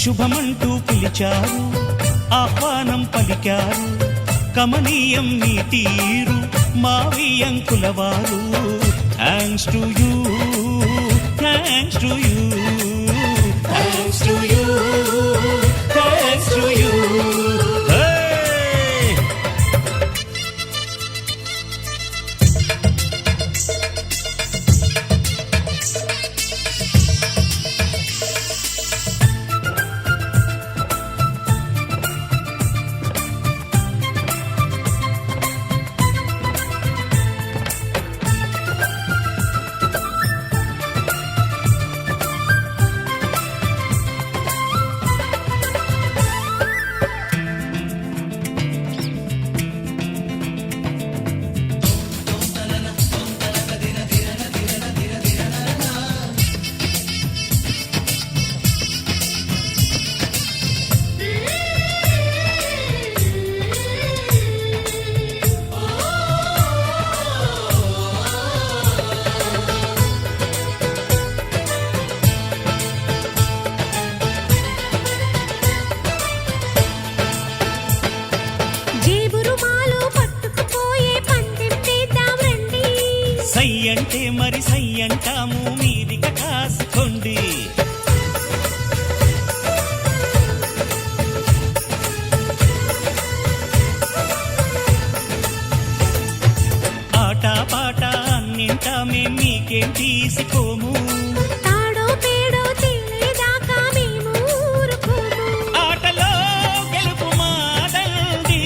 శుభమంటూ పిలిచారు, ఆహ్వానం పలికారు. కమనీయం మీ తీరు మావియంకులవారు. Thanks to you, thanks to you, thanks to you, thanks to you. సై అంటే మరి సై అంటాము, మీదిక కాసుకోండి. ఆట పాట అన్నింటా మేం మీకేం తీసిపోము. ఆటలో గెలుపు మాదండి,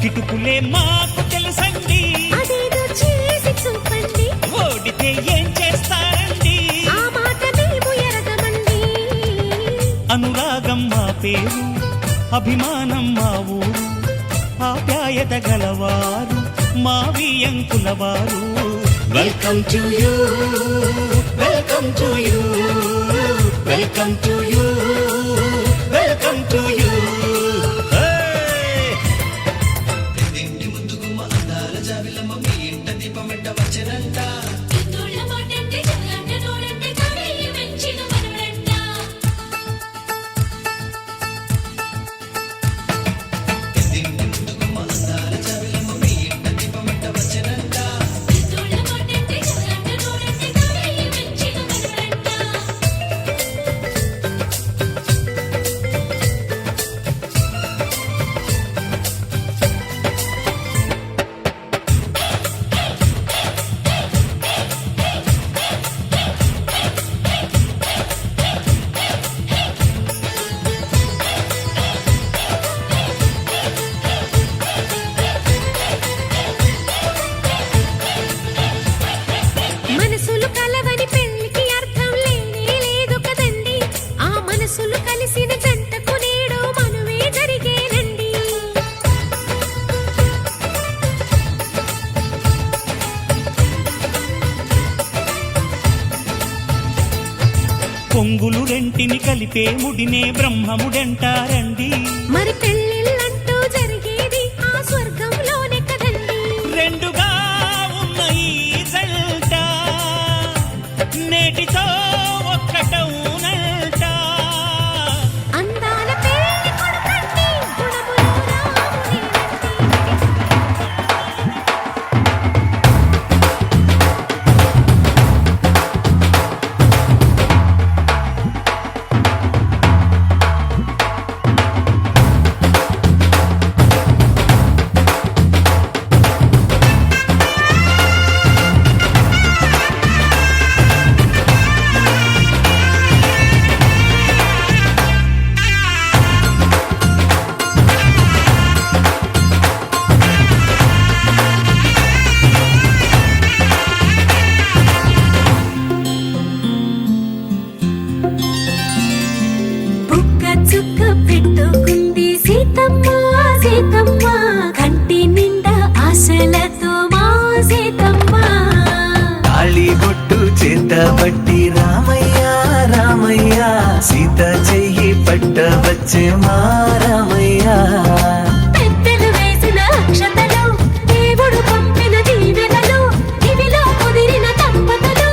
కిటుకులే మాకు తెలుసండి. ఓడితే ఏం చేస్తారండి? అనురాగం మా పేరు, అభిమానం మా ఊరు, ఆప్యాయత గలవారు మావియంకులవారు. Welcome to you, welcome to you, welcome to you, welcome to you. పొంగులు రెంటిని కలిపే ముడినే బ్రహ్మముడంటారండి. మరి పెళ్ళిళ్ళంటూ జరిగేది ఆ స్వర్గంలోనే కదండి. రెండుగా ఉన్న ఈ జంట నేటితో ఒక్కటవునంట. అందాల పెళ్లి కొడుకండి, గుణములు రాముడేనండి. పట్టి రామయ్య రామయ్య సీత చెయ్యి పట్టవచ్చే మా రామయ్య. పెద్దలు వేసిన అక్షతలు, దేవుడు పంపిన దీవెనలు, ఇవిలో కుదిరిన దంపతులు.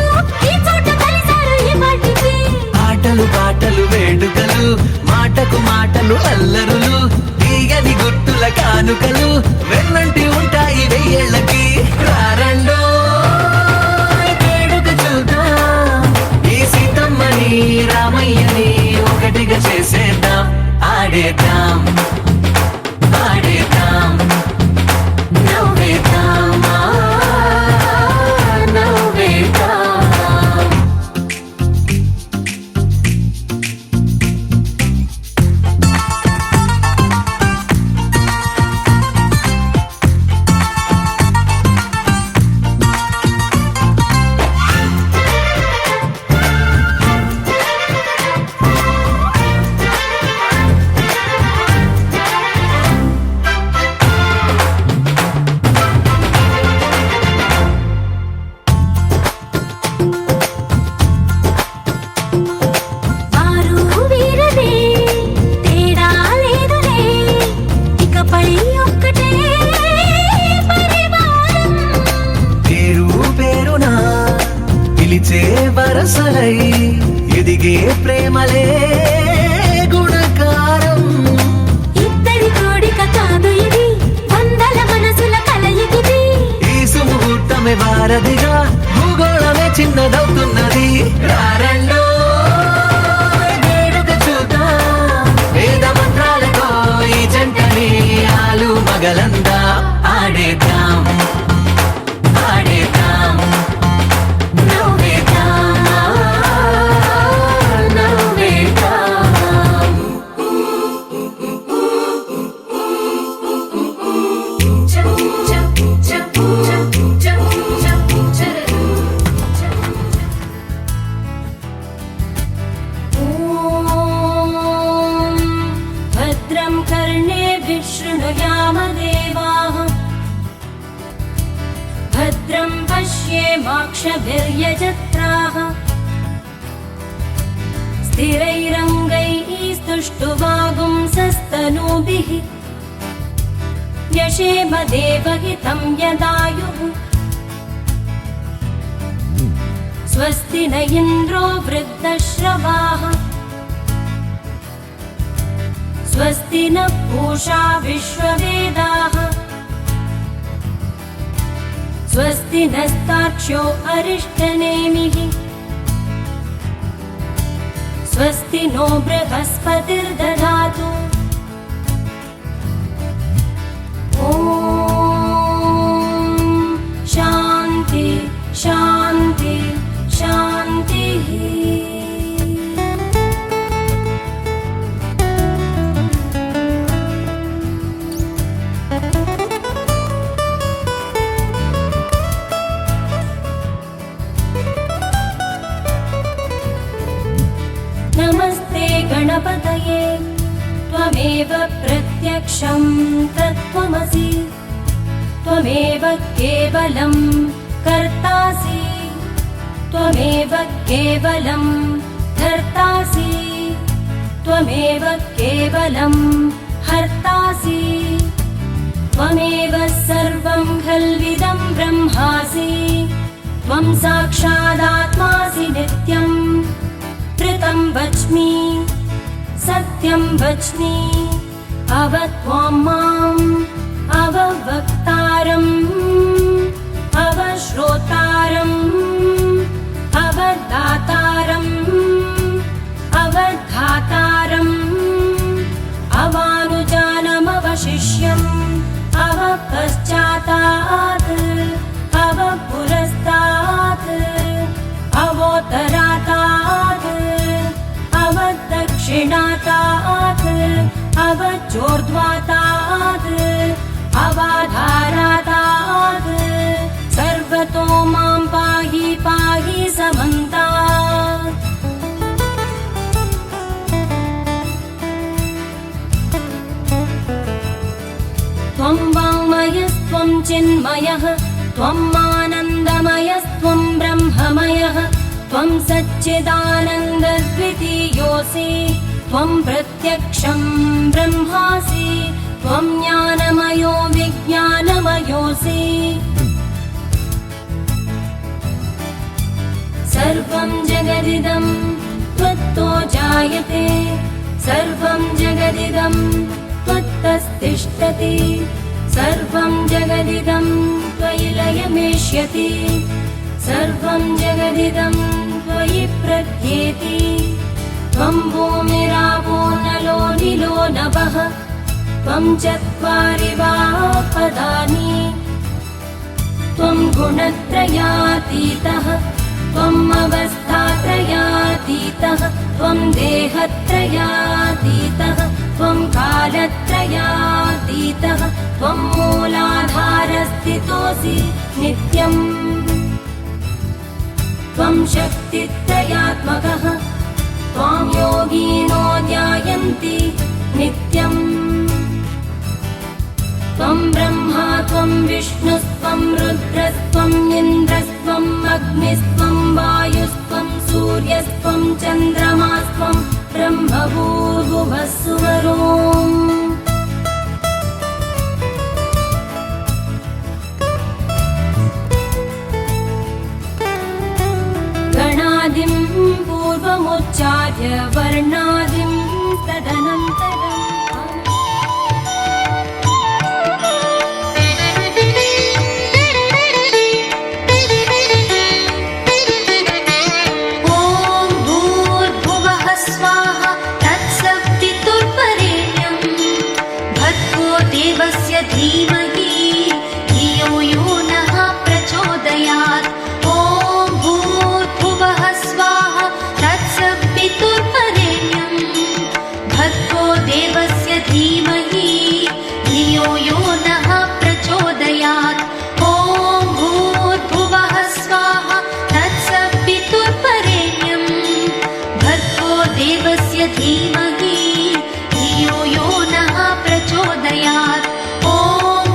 వరసలై ఎదిగే ప్రేమలే గుణకారం. ఇద్దరి కోడిక కాదు ఇది, వందల మనసుల కలయికిది. ఈ సుముహూర్తమే వారధిగా, భూగోళమే చిన్నదవుతున్నది. రారండో వేడుక చూద్దాం, వేద మంత్రాలతో ఈ జంటని ఆలు మగలందా ఆడేద్దాం, ఆడేద్దాం, నవ్వేద్దాం, నవ్వేద్దాం. ॐ भद्रं कर्णेभिः शृणुयामदेवाः, भद्रं पश्येमाक्षभिर्यजत्राः, स्थिरैरङ्गैः स्तुष्टुवागुंसस्तनूभिः, व्यशेम देवहितं यदायुः. स्वस्ति न इन्द्रो वृद्धश्रवाः, स्वस्ति न पूषा विश्ववेदाः, स्वस्ति नस्तार्क्ष्यो अरिष्टनेमिः, स्वस्ति नो बृहस्पतिर्दधातु. ॐ शान्ति शान्ति शान्तिः. नमस्ते गणपतये, त्वमेव प्रत्यक्षं तत्त्वमसि, त्वमेव केवलं कर्तासि, त्वमेव केवलं धर्तासि, त्वमेव केवलं हर्तासि, त्वमेव सर्वं खल्विदं ब्रह्मासि, त्वं साक्षादात्मासि नित्यम्. ऋतं वच्मि सत्यं वच्मि, अवत्वं माम् अववक्तारम्, अवश्रोतारम्, अवदातारम्, अवधातारम्, अवानुजानमवशिष्यम्, अवपश्चातात्, अवपुरस्तात्, अवोत्तरातात्, अवदक्षिणातात्, अवचोर्ध्वातात्, अवाधारातात्. सर्वतो मां पाहि पाहि समन्तात्. त्वं वाङ्मयस्त्वं चिन्मयः, त्वं आनन्दमयस्त्वं ब्रह्ममयः, त्वं सच्चिदानन्दद्वितीयोऽसि, त्वं प्रत्यक्षं ब्रह्मासि, त्वं ज्ञानमयो विज्ञानमयोऽसि. सर्वं जगदिदं त्वत्तो जायते, सर्वं जगदिदं त्वत्तस्तिष्ठति, सर्वं जगदिदं त्वयि लयमेष्यति, सर्वं जगदिदं त्वयि प्रत्येति. त्वं भूमिरापो नलो निलो नभः, त्वं चत्वारि पदानि, त्वं गुणत्रयातीतः, त्वम् अवस्थात्रयातीतः, त्वं देहत्रयातीतः, त्वं कालत्रयातीतः, त्वं मूलाधारस्थितोऽसि नित्यम्. त्वं शक्तित्रयात्मकः, त्वां योगिनो ध्यायन्ति नित्यम्. त्वं ब्रह्मा त्वं विष्णुस्त्वं रुद्रस्त्वम् इन्द्रस्त्वम् अग्निस्त्वं वायुस्त्वं सूर्यस्त्वं चन्द्रमास्त्वं ब्रह्मभूर्भुवस्सुवरोम्. गणादिं पूर्वमुच्चार्य वर्णादिं तदनन्तरम् ॐ भूर्भुवः स्वाहा तत्सवितुर्वरेण्यं भर्गो देवस्य धीमहि धियो यो नः प्रचोदयात् ॐ भूर्भुवः स्वाहा तत्सवितुर्वरेण्यं भर्गो देवस्य धीमहि धियो यो नः प्रचोदयात् ॐ भूर्भुवः स्वाहा तत्सवितुर्वरेण्यं भर्गो देवस्य धीमहि धियो यो नः प्रचोदयात् ॐ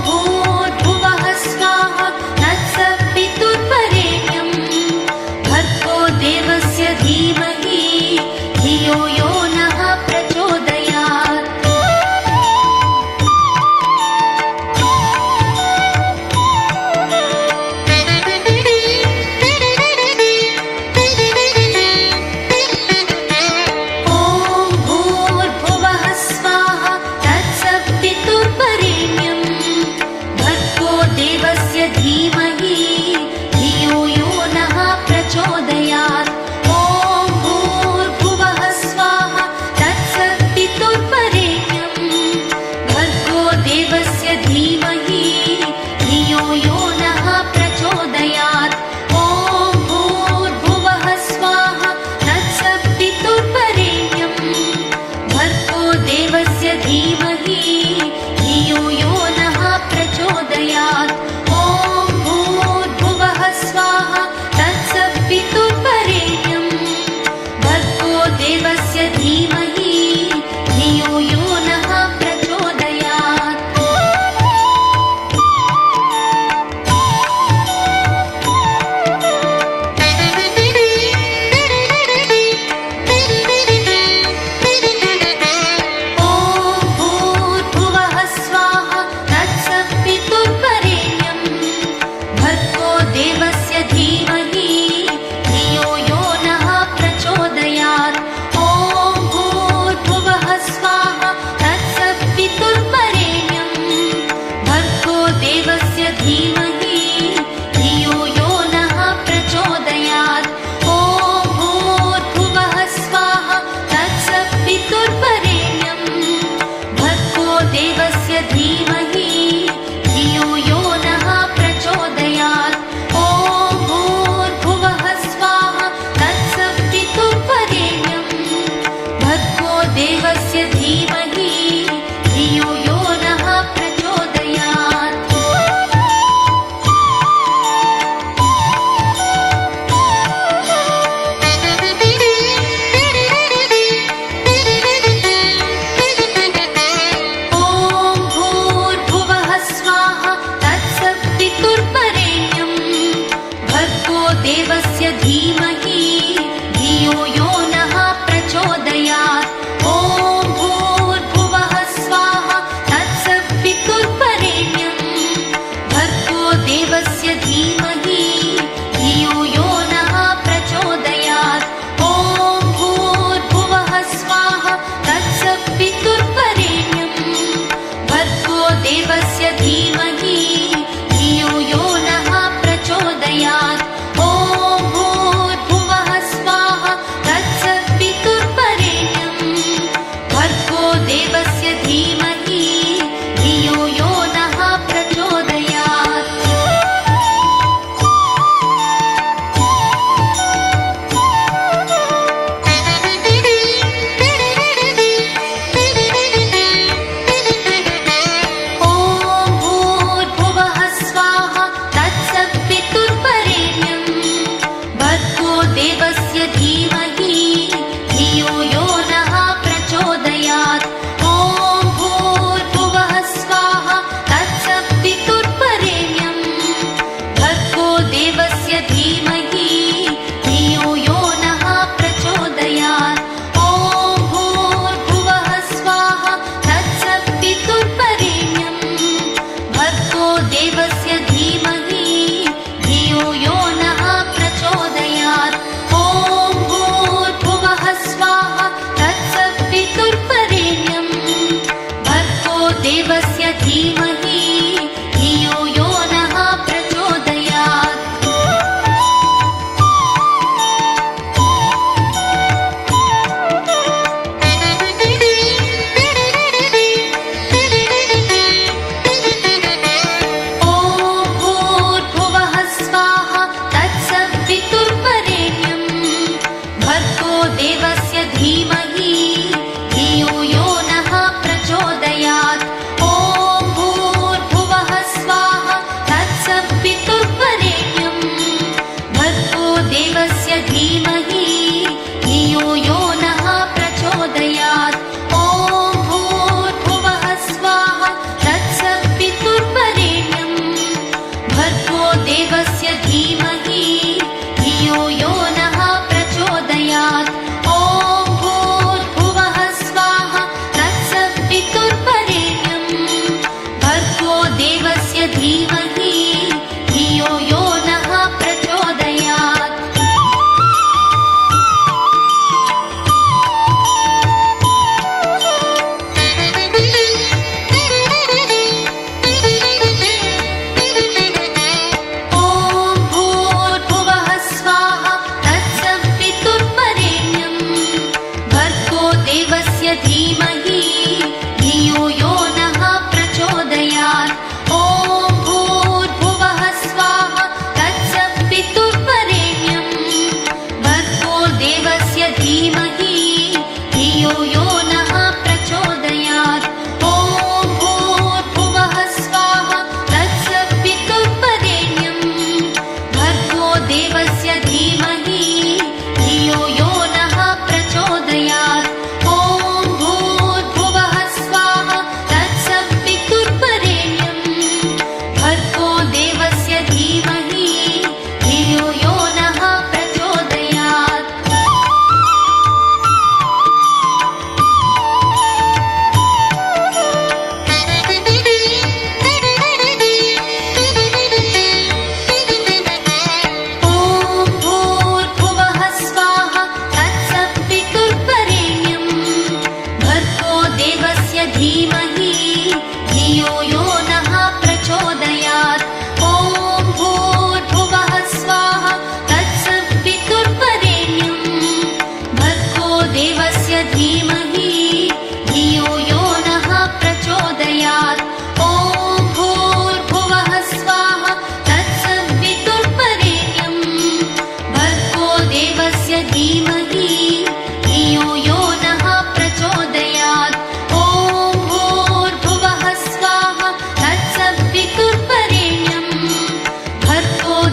भूर्भुवः स्वाहा तत्सवितुर्वरेण्यं भर्गो देवस्य धीमहि धियो यो नः प्रचोदयात् ॐ भूर्भुवः स्वाहा तत्सवितुर्वरेण्यं भर्गो देवस्य धीमहि धियो यो नः प्रचोदयात् ॐ भूर्भुवः स्वाहा तत्सवितुर्वरेण्यं भर्गो देवस्य धीमहि धियो यो नः प्रचोदयात् ॐ भूर्भुवः स्वाहा तत्सवितुर्वरेण्यं भर्गो देवस्य धीमहि धियो यो नः प्रचोदयात् ॐ भूर्भुवः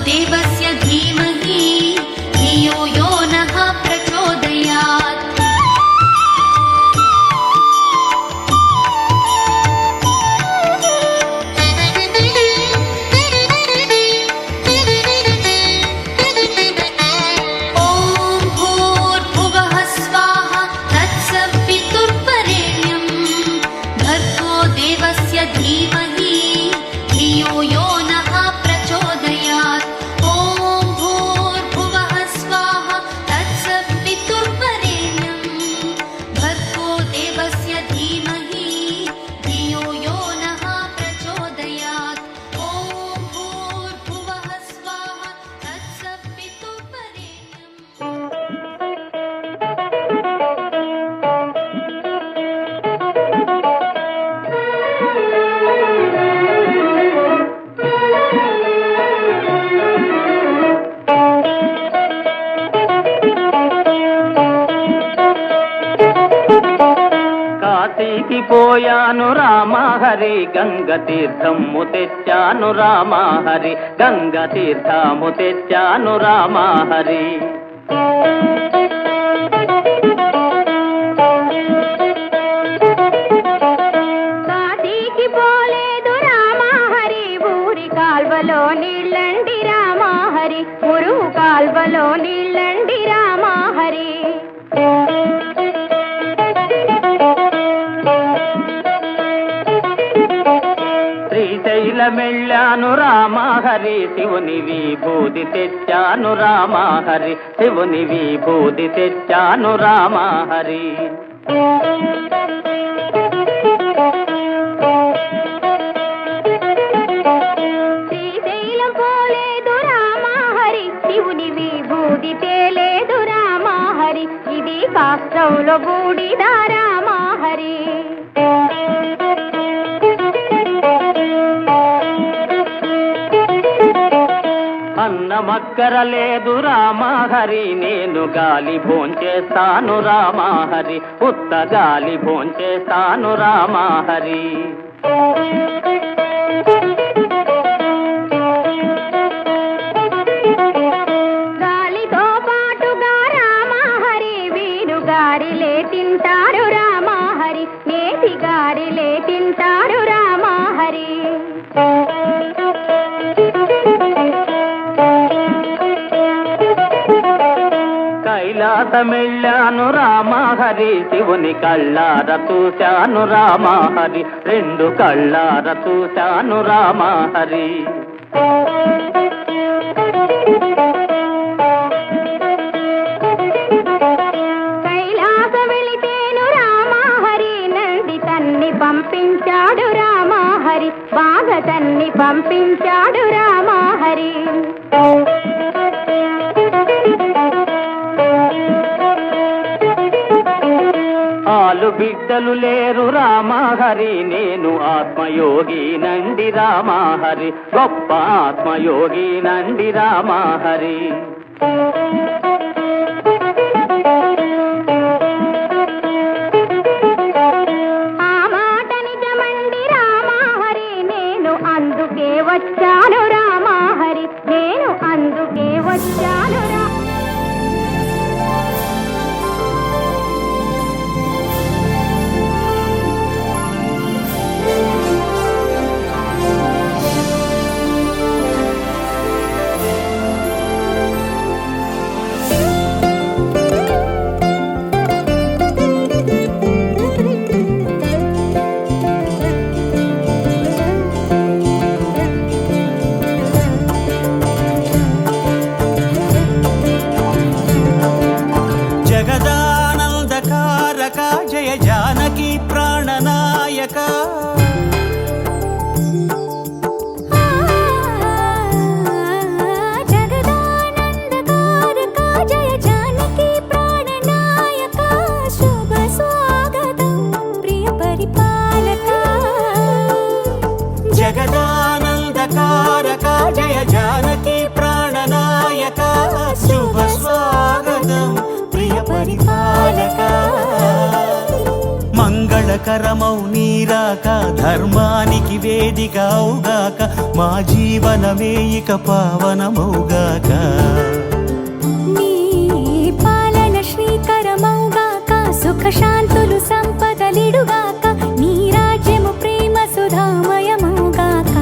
देवस्य धीमहि धियो यो नः प्रचोदयात्। धीमहि धियो यो नः प्रचोदयात्। ॐ भूर्भुवः स्वाहा तत्सवितुर्वरेण्यं भर्गो देवस्य धीमहि धियो यो नः प्रचोदयात्। ॐ भूर्भुवः स्वाहा కాశీకి పోయాను రామా హరి గంగ తీర్థము తెచ్చాను రామా హరి గంగ తీర్థము తెచ్చాను రామా హరి కాశీకి పోలేదు రామా హరి ఊరి కాల్వలో నీళ్ళండి రామా హరి మురుగు కాల్వలో నీళ్ళండి రామా హరి శ్రీశైలమెళ్ళాను రామా హరి శివుని విభూతి తెచ్చాను రామా హరి శివుని విభూతి తెచ్చాను రామా హరి శ్రీశైలం పోలేదు రామా హరి శివుని విభూతి తేలేదు రామా హరి ఇది కాష్టంలో బూడిద రామా హరి అన్నమక్కర లేదు రామా హరి నేను గాలి భోంచేస్తాను రామా హరి ఉత్త గాలి భోంచేస్తాను రామా హరి గాలితో పాటుగా రామా హరి వీరు గారిలే తింటారు రామా హరి నేతి గారిలే తింటారు రామా హరి కైలాసమెళ్ళాను రామా హరి శివుని కళ్ళార చూశాను రామా హరి రెండు కళ్ళార చూశాను రామా హరి కైలాస వెళితేను రామా హరి నంది తన్ని పంపించాడు రామా హరి బాగా తన్ని పంపించాడు రామా హరి ఆలు బిడ్డలు లేరు రామా హరి నేను ఆత్మయోగి నండి రామా హరి గొప్ప ఆత్మయోగి నండి రామా హరి ఆ మాట నిజమండి రామా హరి నేను అందుకే వచ్చాను రామా హరి నేను అందుకే వచ్చాను రా మంగళకరమౌ నీరాక ధర్మానికి వేదిక అవుగాక మా జీవనమే ఇక పావనమౌగాక నీ పాలన శ్రీకరమౌగాక సుఖ శాంతులు సంపదలిడుగాక నీ రాజ్యము ప్రేమ సుధామయమౌగాక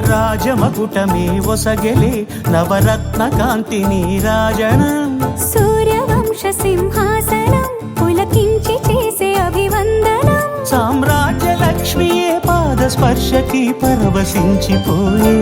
రాజమకుటమే ఒసగెలే నవరత్న కాంతి నీరాజనం సూర్యవంశ సింహాసనం పులకించి చేసే అభివందనం సామ్రాజ్య లక్ష్మియే పాద స్పర్శకి పరవశించిపోయే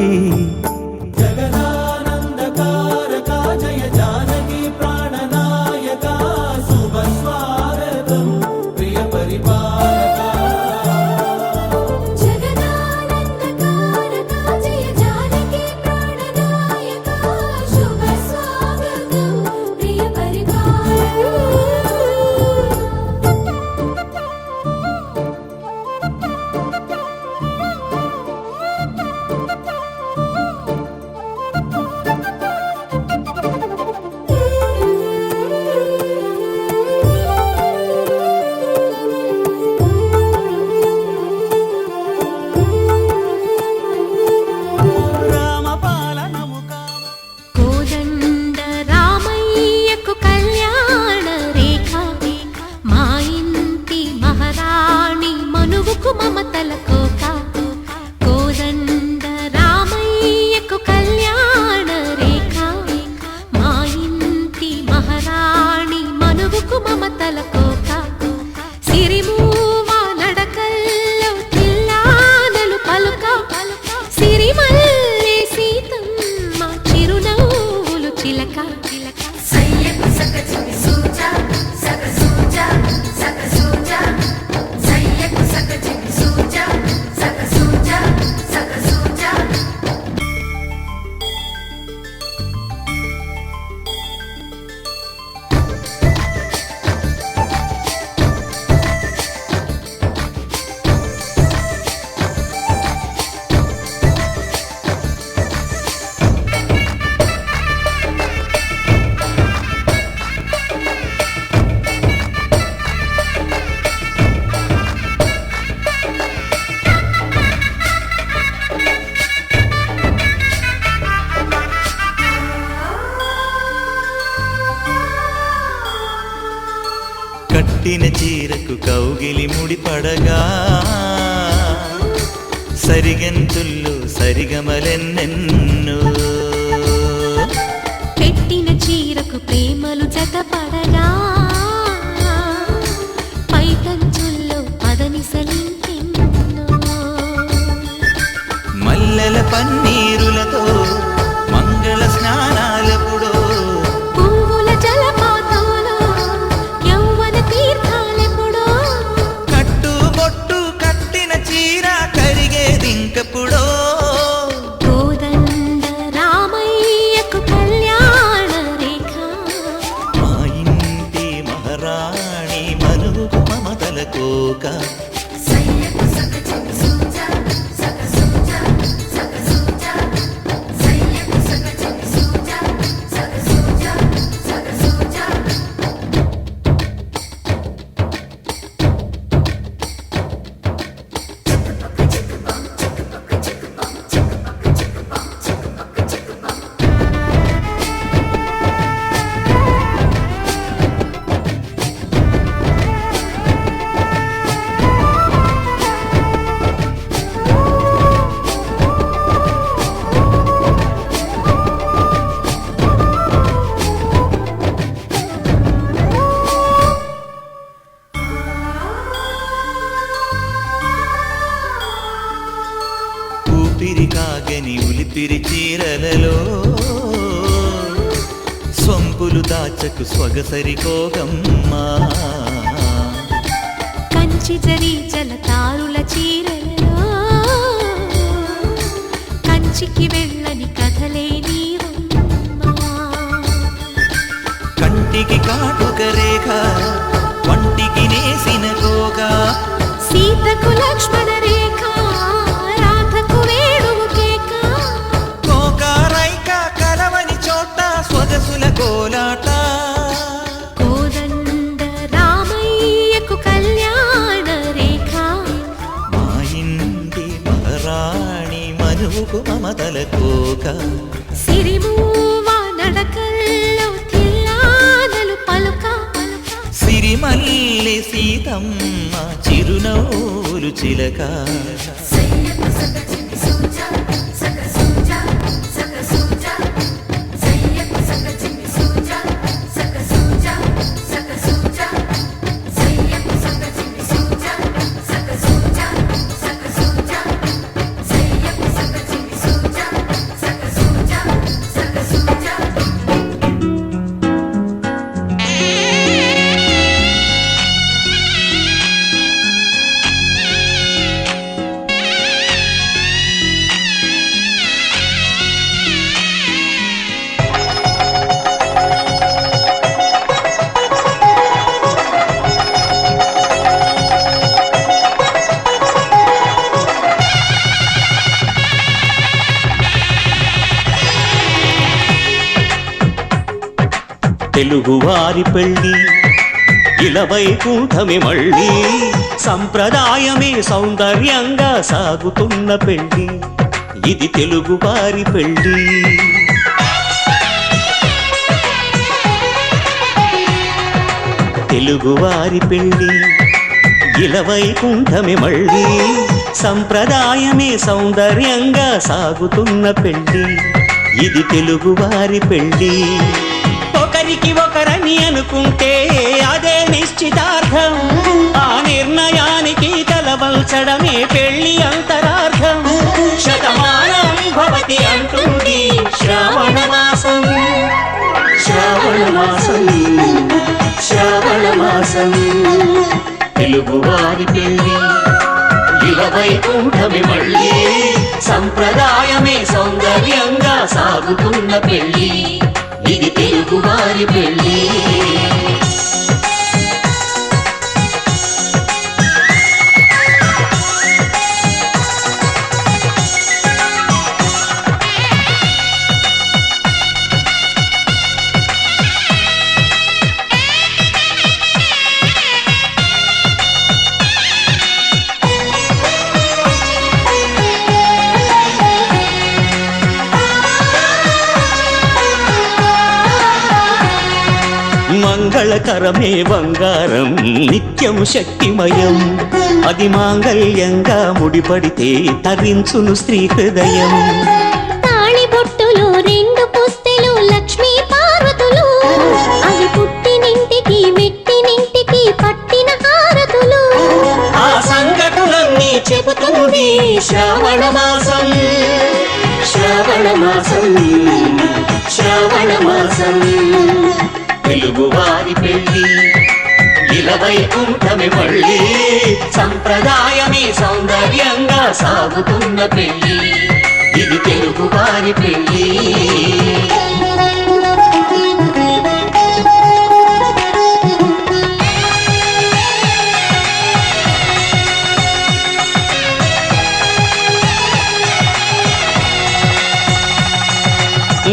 కట్టిన చీరకు కౌగిలి ముడిపడగా సరిగంతుల్లో సరిగమలెన్నెన్నో పెట్టిన చీరకు ప్రేమలు జతపడగా పైకంచుల్లో పదనిసలింకెన్నో మల్లెల పన్నీరులతో మంగళ స్నానాలెప్పుడో పువ్వుల జలపాతంలో యౌవన తీర్థాలెప్పుడో కట్టుబొట్టు కట్టిన చీర కరిగేదింకప్పుడో కోదండ రామయ్యకు కళ్యాణ రేఖ మా ఇంటి మహారాణి మనువుకు మమతల కోక సాగని ఉలిపిరి చీరలలో సొంపులు దాచకు స్వగసరి కోగమ్మా కంచి జరి జలతారుల చీరలలో కంచికి వెళ్ళని కథలే నీవమ్మా కంటికి కాటుక రేఖ వంటికి నేసిన కోగా సీతకు లక్ష్మణ రేఖ రాధకు వేణువు కేక కోకారైక కలవని చోట స్వగసుల కోలాట కోదండ రామయ్యకు కళ్యాణ రేఖ మా ఇంటి మహారాణి మనువుకు మమతల కోక సిరిమూవ నడకల్లో తిల్లానలు పలుక సిరిమల్లి సీతమ్మ చిరునవ్వులు చిలక తెలుగువారి పెళ్ళి ఇలవైకుంఠమే మళ్ళీ సంప్రదాయమే సౌందర్యంగా సాగుతున్న పెళ్ళి ఇది తెలుగువారి పెళ్ళి తెలుగువారి పెళ్ళి ఇలవైకుంఠమే మళ్ళీ సంప్రదాయమే సౌందర్యంగా సాగుతున్న పెళ్ళి ఇది తెలుగువారి పెళ్ళి ఒకరికి ఒకరని అనుకుంటే అదే నిశ్చితార్థం ఆ నిర్ణయానికి తలవంచడమే పెళ్లి అంతరార్థం శతమానం భవతి అంటుంది శ్రావణ మాసం శ్రావణ మాసం శ్రావణ మాసం తెలుగువారి పెళ్లి ఇలవైకుంఠమే మళ్ళీ సంప్రదాయమే సౌందర్యంగా సాగుతున్న పెళ్లి ఇది తెలుగువారి పెళ్ళి మంగళకరమే బంగారం నిత్యం శక్తిమయం అది మాంగళ్యంగా ముడిపడితే తరించును స్త్రీ హృదయం తాళి బొట్టులు రెండు పుస్తెలు లక్ష్మీ పార్వతులు అవి పుట్టినింటికి మెట్టినింటికి పట్టిన హారతులు ఆ సంఘటనలన్నీ చెబుతుంది శ్రావణ మాసం శ్రావణ మాసం శ్రావణ మాసం తెలుగువారి పెళ్ళి ఇలవైకుంఠమే మళ్ళీ సంప్రదాయమే సౌందర్యంగా సాగుతున్న పెళ్ళి ఇది తెలుగువారి పెళ్ళి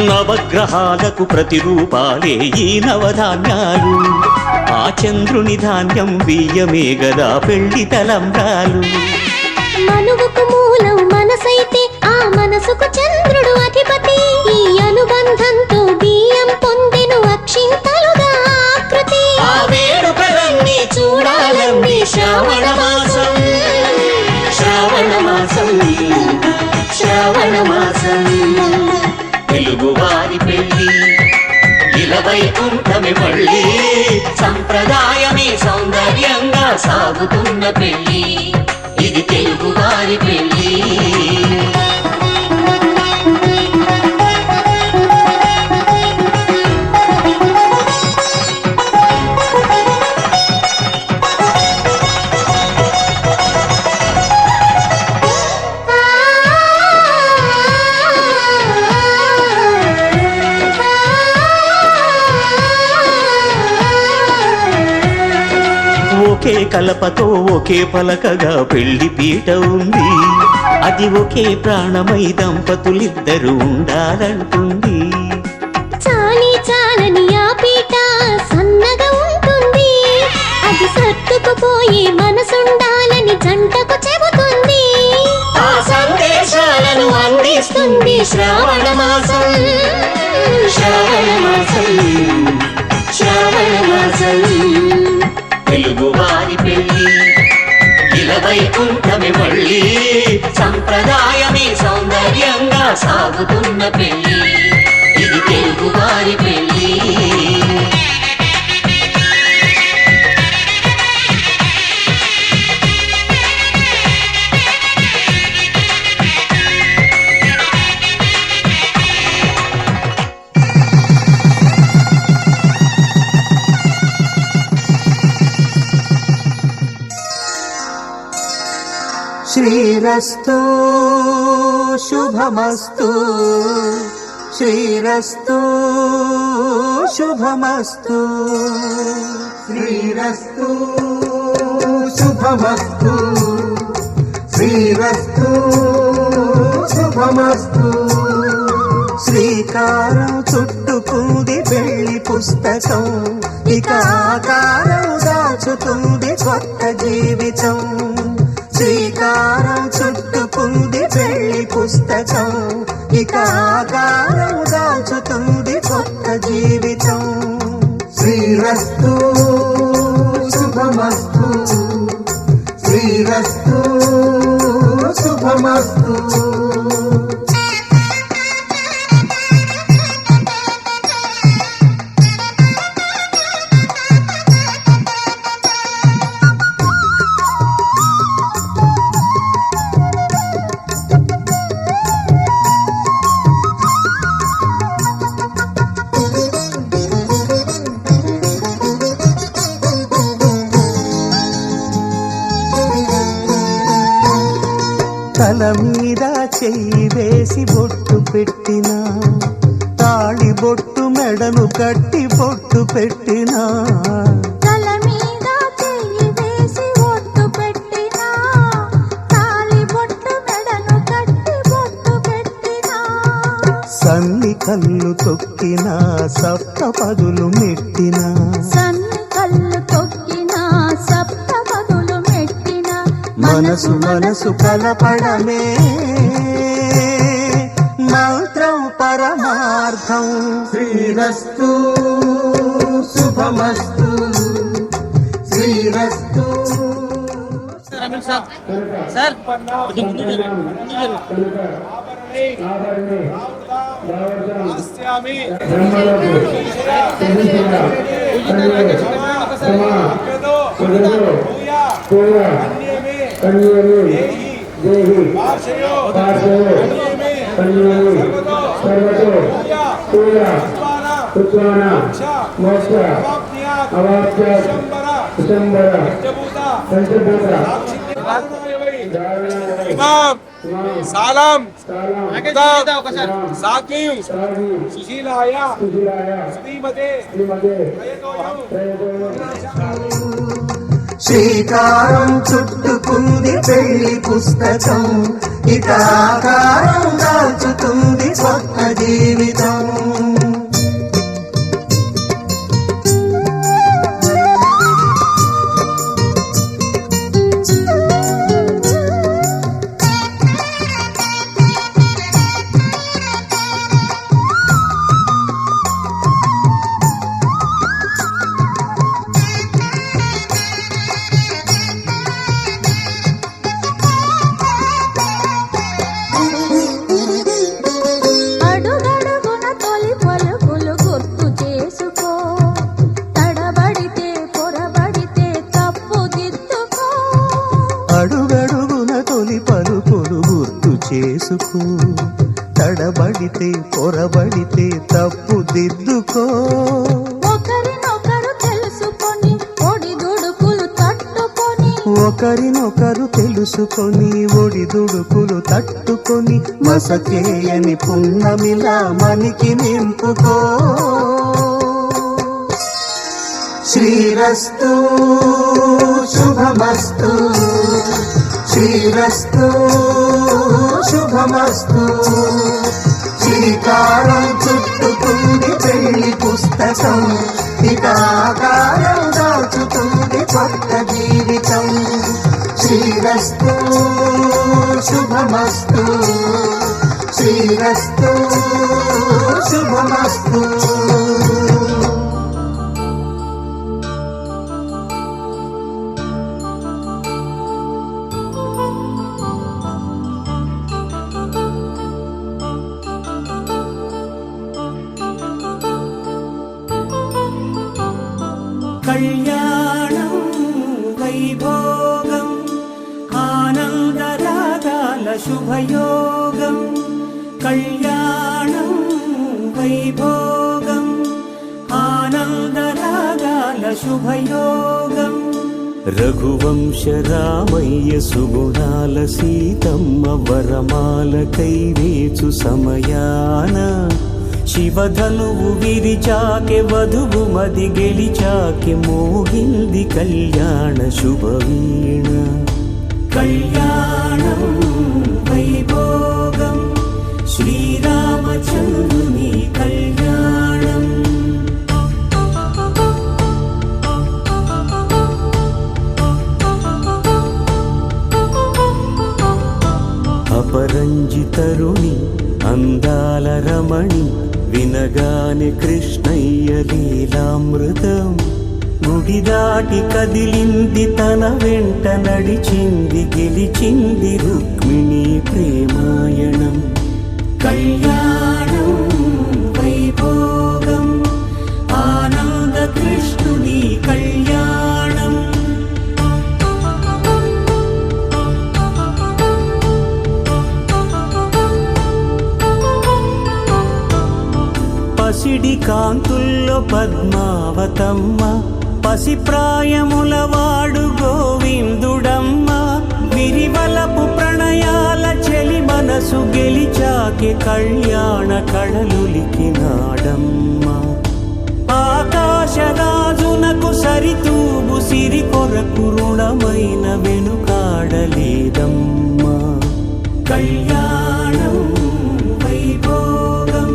నవగ్రహాలకు ప్రతిరూపాలే ఈ నవధాన్యాలు ఆ చంద్రుని ధాన్యం బియ్యమే గదా పెళ్లి తలంబ్రాలు మనువుకు మూలం మనసైతే ఆ మనసుకు చంద్రుడు అధిపతి ఈ అనుబంధంతో బియ్యం పొందెను అక్షింతలుగా ఆకృతి ఆ వేడుకలన్నీ చూడాలన్నీ శ్రావణ మాసం శ్రావణ మాసం శ్రావణ మాసం తెలుగువారి పెళ్ళి ఇలవైకుంఠమే మళ్ళీ సంప్రదాయమే సౌందర్యంగా సాగుతున్న పెళ్ళి ఇది తెలుగువారి పెళ్ళి కలపతో ఒకే పలకగా పెళ్లి పీట ఉంది. అది ఒకే ప్రాణమై దంపతులిద్దరూ ఉండాలంటుంది. చాలి చాలని ఆ పీట సన్నగా ఉంటుంది. అది సర్దుకుపోయే మనసుండాలని జంటకు చెబుతుంది. ఆ సందేశాలను అందిస్తుంది శ్రావణ మాసం. శ్రావణ మాసం, శ్రావణ మాసం. తెలుగు వారి పెళ్లి ఇలవైకుంఠమే మళ్ళీ, సంప్రదాయమే సౌందర్యంగా సాగుతున్న పెళ్లి, ఇది తెలుగు వారి పెళ్లి. శ్రీరస్తు శుభమస్తు, శ్రీరస్తు శుభమస్తు, శ్రీరస్తు శుభమస్తు, శ్రీరస్తు శుభమస్తు. శ్రీకారం చుట్టుకుంది పెళ్లి పుస్తకం, ఇక ఆకారం దాచుతుంది కొత్త జీవితం. శ్రీకారం చుట్టుకుంది పెళ్లి పుస్తకం, ఇక ఆకారం దాచుతుంది కొత్త జీవితం. శ్రీరస్తు శుభమస్తు, శ్రీరస్తు శుభమస్తు. తల మీద చెయ్యి వేసి బొట్టు పెట్టినా, తాళి బొట్టు మెడను కట్టి బొట్టు పెట్టినా, తల మీద చెయ్యి వేసి బొట్టు పెట్టినా, తాళి బొట్టు మెడను కట్టి బొట్టు పెట్టినా, సన్ని కళ్ళు తొక్కినా సప్త పదులు మెట్టినా, సన్ని కళ్ళు తొక్కినా సప్త పదులు మెట్టినా, మనసు మనసు కలపడమే మంత్రం పరమార్థం. శ్రీరస్తు శుభమస్తు, శ్రీరస్తు. సార్ సాలం సాకిం సుశీలాయ శ్రీమతే. శ్రీకారం చుట్టుకుంది పెళ్లి పుస్తకం, ఇక ఆకారం దాచుతుంది కొత్త జీవితం. అడుగడుగున తొలి పలుకులు గుర్తు చేసుకో, తడబడితే పొరబడితే తప్పు దిద్దుకో. అడుగడుగున తొలి పలుకులు గుర్తు చేసుకో, తడబడితే పొరబడితే తప్పు దిద్దుకో. ఒకరినొకరు తెలుసుకొని ఒడిదుడుకులు తట్టుకొని, ఒకరినొకరు తెలుసుకొని ఒడిదుడుకులు తట్టుకొని, మసకేయని పున్నమిలా మనికి నింపుకో. శ్రీరస్తు శుభమస్తు శ్రీరస్తు శుభమస్తు శ్రీకారం చుట్టుకుంది పెళ్లి పుస్తకం ఇక ఆకారం దాచుతుంది కొత్త జీవితం శ్రీరస్తు శుభమస్తు శ్రీరస్తు శుభమస్తు కళ్యాణం వైభోగం ఆనందరాగాల శుభయోగం కళ్యాణం వైభోగం ఆనందరాగాల శుభయోగం రఘువంశ రామయ్య సుగుణాల సీతమ్మ వరమాల కైవేచు సమయాన శివధనువు విరిచాకె వధువు మది గెలిచాకె మోగింది కళ్యాణ శుభవీణ కళ్యాణం వైభోగం శ్రీరామచంద్రుని కళ్యాణం అపరంజి తరుణి అందాల రమణి వినగానే కృష్ణయ్య లీలామృతం గుడి దాటి కదిలింది తన వెంట నడిచింది గెలిచింది రుక్మిణి ప్రేమాయణం కళ్యాణం వైభోగం ఆనంద కృష్ణుని కళ్యాణం పసిడి కాంతుల్లో పద్మావతమ్మ పసిప్రాయముల వాడు గోవిందుడమ్మ విరివలపు ప్రణయాల చెలి మనసు గెలిచాకే కళ్యాణ కళలులికినాడమ్మ ఆకాశరాజునకు సరితూబు సిరి కొరకు రుణమైన వెనుకాడలేదమ్మా కళ్యాణం వైభోగం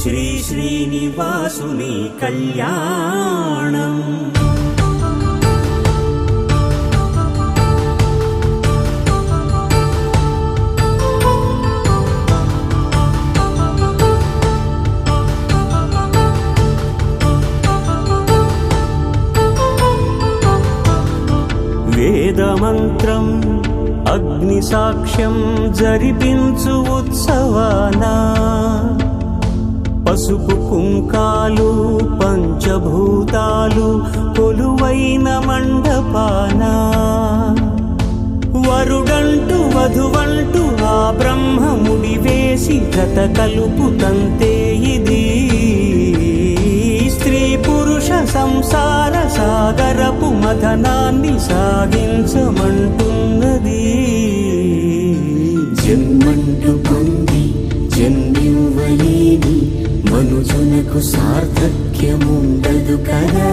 శ్రీ శ్రీనివాసుని కళ్యాణం వేదమంత్రం అగ్ని సాక్ష్యం జరిపించు ఉత్సవానా పసుపు కుంకాలు పంచభూతాలు కొలువైన మండపాన వరుడంటూ వధువంటూ ఆ బ్రహ్మముడి వేసి జత కలుపుతంతే ఇది స్త్రీ పురుష సంసార సాగరపు మథనాన్ని సాగించమంటున్నది జన్మంటూ పొంది జన్మివ్వలేని మనుజునకు సార్థక్యముండదు కదా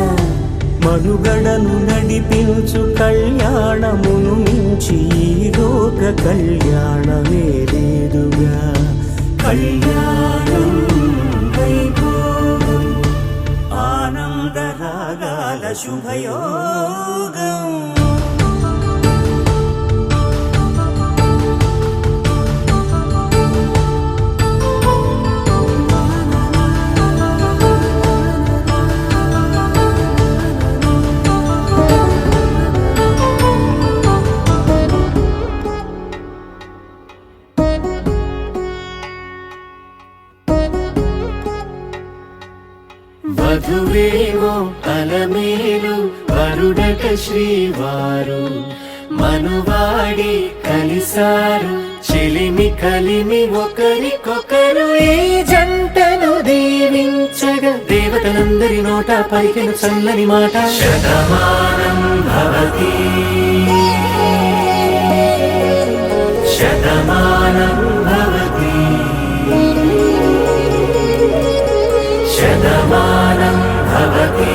మనుగడను నడిపించు కళ్యాణమును మించి ఈ లోక కళ్యాణమే లేదుగా కళ్యాణం వైభోగం ఆనందరాగాల శుభయోగం వధువేమో అలమేలు వరుడట శ్రీవారు మనువాడి కలిసారు చెలిమి కలిమి ఒకరికొకరు ఈ జంటను దీవించగా దేవతలందరి నోట పలికెను చల్లని మాట శతమానం భవతి శతమానం భవతి శతమానం భవతి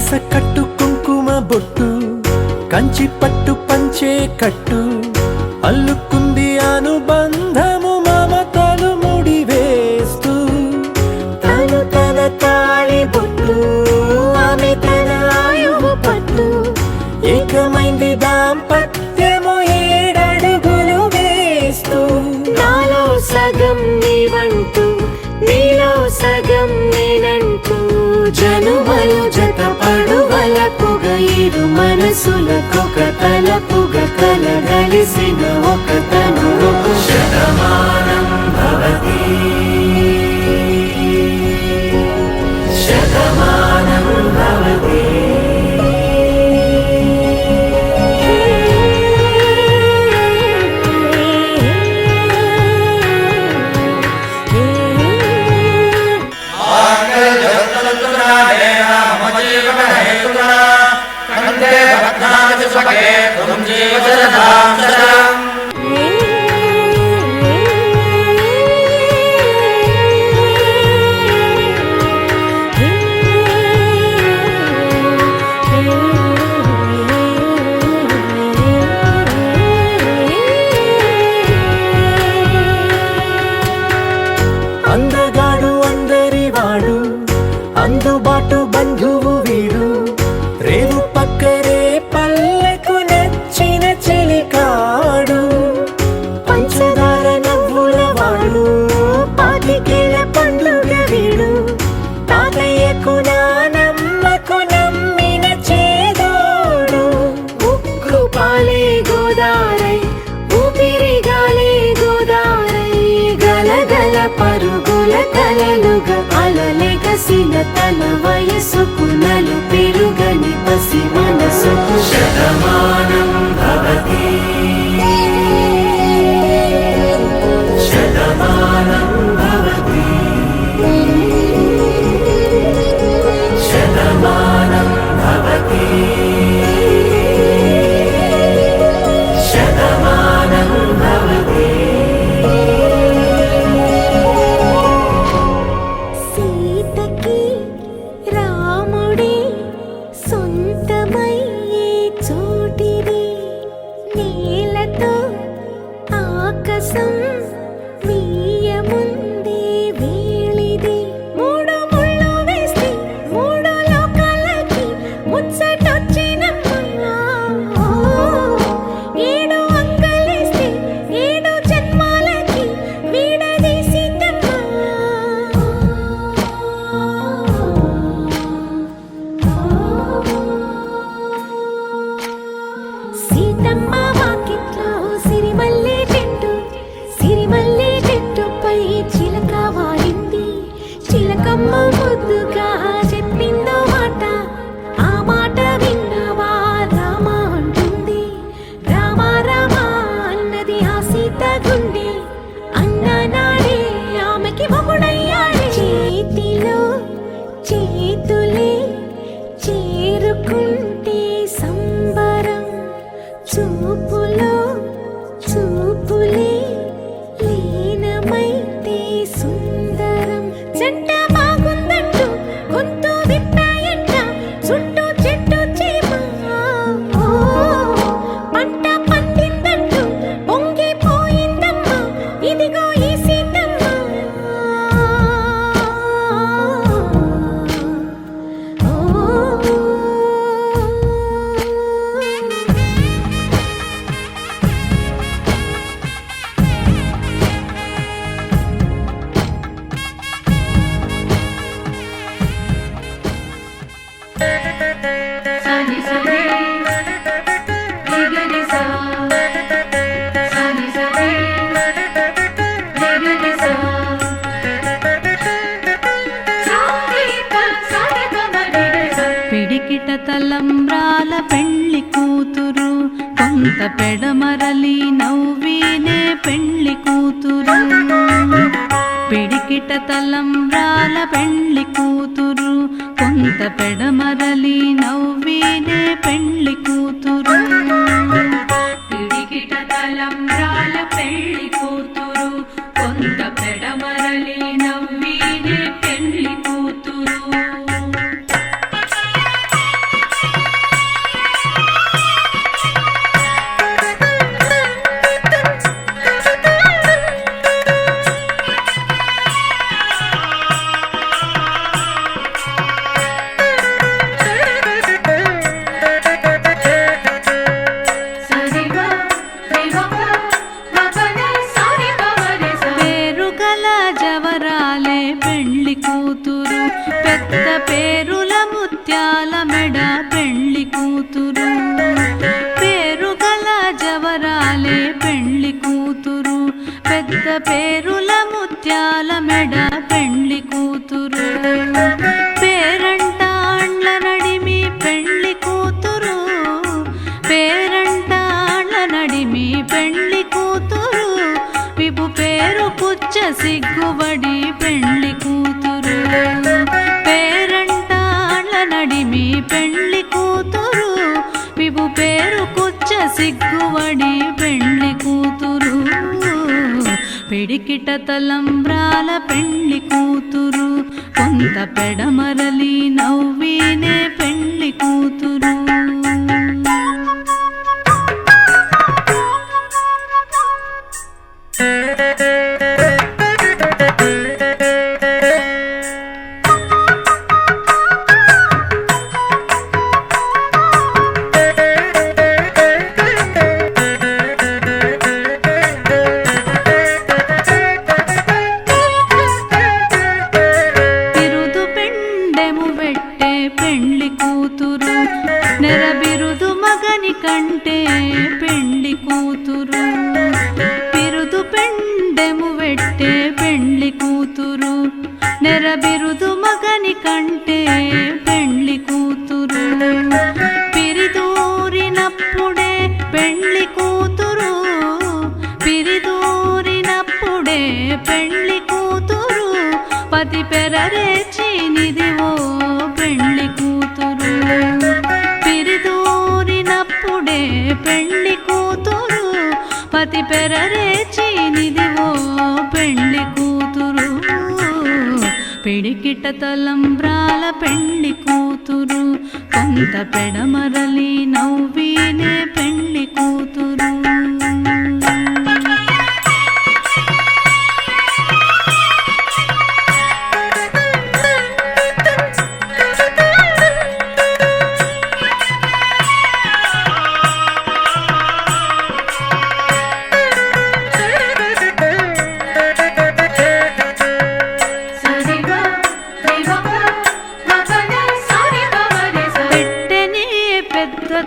మీస కట్టు కుంకుమ బొట్టు కంచి పట్టు పంచే కట్టు అల్లుకుంది అనుబంధము మమతలు ముడివేస్తూ తను తన తాళి బొట్టు ఆమె తన ఆయువు పట్టు ఏకమైంది దాంపత్యము 7 అడుగులు వేస్తూ నాలో సగం నీవంటూ నీలో సగం నేనంటూ జనుమలు జత పడువలపుగ 7 మనసులకొక తలపుగ కలగలిసిన ఒక తను శతమానం భవతి శతమానం భవతి అందగాడు అందరివాడు అందుబాటు బంధువు వీడు రేవు పక్కరే పల్లెకు నచ్చిన చెలికాడు పంచదార నవ్వుల వాడు పాతికేల పండుగ వీడు తాతయ్యకు నానమ్మకు నమ్మిన చేదోడు ఉక్కు పాలే గోదారై ఊపిరి గాలే గోదారై గలగల పరుగుల కలలుగా అలలెగసిన తన వయసుకు నలు పెరుగని పసి మనసుకు శతమానం భవతి శతమానం భవతి శతమానం భవతి శతమానం భవతి సీతకి రాముడే సొంతమయ్యే చోటిది నేలతో ఆకాశం వీయముందే వేళిది 3 ముళ్ళు వేస్తే 3 లోకాలకి ముచ్చటొచ్చినమ్మా 7 అంకలేస్తే 7 జన్మాలకి వీడదీసిందమ్మా సీతమ్మ వాకిట్లో సిరిమల్లె చెట్టుపై చిలక వాడింది చిలకమ్మ ముద్దుగా చెప్పిందో మాట ఆ మాట విన్నవా రామ అంటుంది రామ రామ అన్నది ఆ సీత గుండె అన్న నాడే ఆమెకి మొగుడయ్యాడే చేతిలో చేతులే చేరుకుంటే సంబరం చూపులో చూపులే లీనమైతే సుందరం జంట బాగుందంటూ గొంతు విప్పాయంట చుట్టూ చెట్టు చీమ పంట పండిందంటూ పొంగిపోయిందమ్మా ఇదిగో ఈ సీతమ్మ పిడికిట తలంబ్రాల పెళ్లి కూతురు కొంత పెడమరలి నవ్వినే పెళ్లి కూతురు పిడికిట తలంబ్రాల పెళ్లి కూతురు కొంత పెడమరలి నవ్వినే పెళ్లి కూతురు పిడికిట తలంబ్రాల పెళ్లి కూతురు కొంత పెడమరలి నవ్వినే పెళ్లి కూతురు నడ పెండ్లి కూతురు పేరంటాండ్ల నడిమి పెండ్లి కూతురు పేరంటాండ్ల నడిమి పెండ్లి కూతురు విభు పేరు కుచ్చ సిగ్గుబడి పెండ్లి కూతురు పేరంటాండ్ల నడిమి పెండ్లి కూతురు విభు పేరు కుచ్చ సిగ్గుబడి పెండ్లి కూతురు పిడికిట తలంబ్రాల పెండ్లి కూతురు కొంత పెడమరలి నవ్వినే పెండ్లి కూతురు నెరబిరుదు మగని కంటే పెండ్లి కూతురు బిరుదు పెండెము వెట్టే పెండ్లి కూతురు నెరబిరుదు మగని కంటే పెండ్లి కూతురు పిరిదూరినప్పుడే పెండ్లి కూతురు పిరిదూరినప్పుడే పెండ్లి కూతురు పతి పెరరేచి నిదివో పెండ్లి కూతురు పిరిదూరినప్పుడే పెండ్లి కూతురు పతి పెరరేచి నిదివో పెండ్లి కూతురు పిడికిట తలంబ్రాల పెండ్లి కూతురు కొంత పెడమరలి నవ్వినే పెండ్లి కూతురు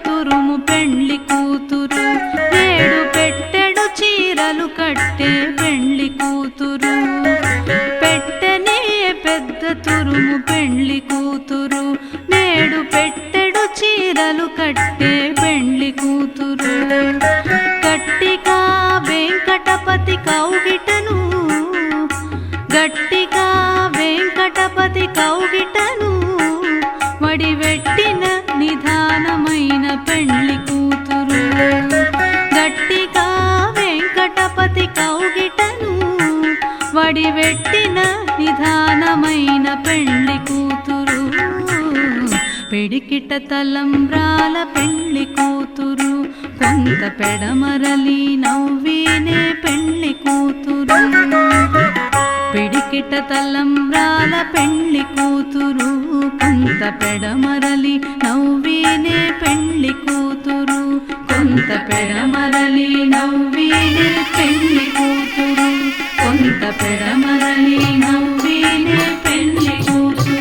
తురుము పెండ్లి కూతురు నేడు పెట్టెడు చీరలు కట్టే పెండ్లి కూతురు పెట్టనే పెద్ద తురుము పెండ్లి కూతురు నేడు పెట్టెడు చీరలు కట్టే పెండ్లి కూతురు గట్టిగా వెంకటపతి కౌగిటను గట్టిగా వెంకటపతి కౌగిటను వడివెట్టిన నిధానమైన పెండ్లి కూతురు గట్టిగా వెంకటపతి కౌగిటను వడివెట్టిన నిధానమైన పెండ్లి కూతురు పిడికిట తలంబ్రాల పెండ్లి కూతురు కొంత పెడమరలి నవ్వినే పెండ్లి కూతురు పిడికిట తలంబ్రాల పెండ్లి కూతురు కొంత పెడమరలి నవ్వినే పెండ్లి కూతురు కొంత పెడమరలి నవ్వినే పెండ్లి కూతురు కొంత పెడమరలి నవ్వినే పెండ్లి కూతురు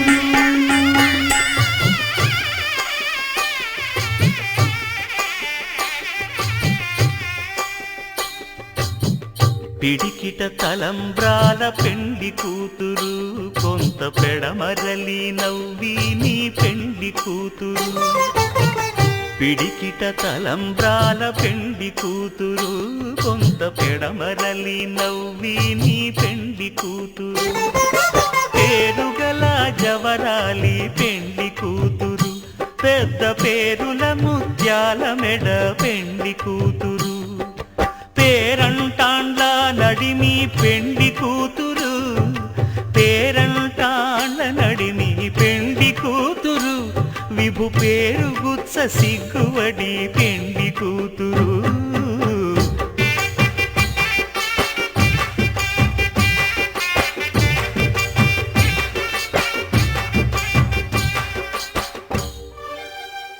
పిడికిట తలంబ్రాల పెండ్లి కూతురు కొంత పెడమరలి నవ్వి నీ పెండ్లి కూతురు పిడికిట తలంబ్రాల పెండ్లి కూతురు కొంత పెడమరలి నవ్వి నీ పెండ్లి కూతురు పేరుగల జవరాలి పెండ్లి కూతురు పెద్ద పేరుల ముత్యాల మెడ పెండ్లి కూతురు పేరంటాండ్ల నడిమి పెండ్లి కూతురు పేరంటాండ్ల నడిమి పెండ్లి కూతురు విభు పేరు గుత్స సిగ్గువడి పెండ్లి కూతురు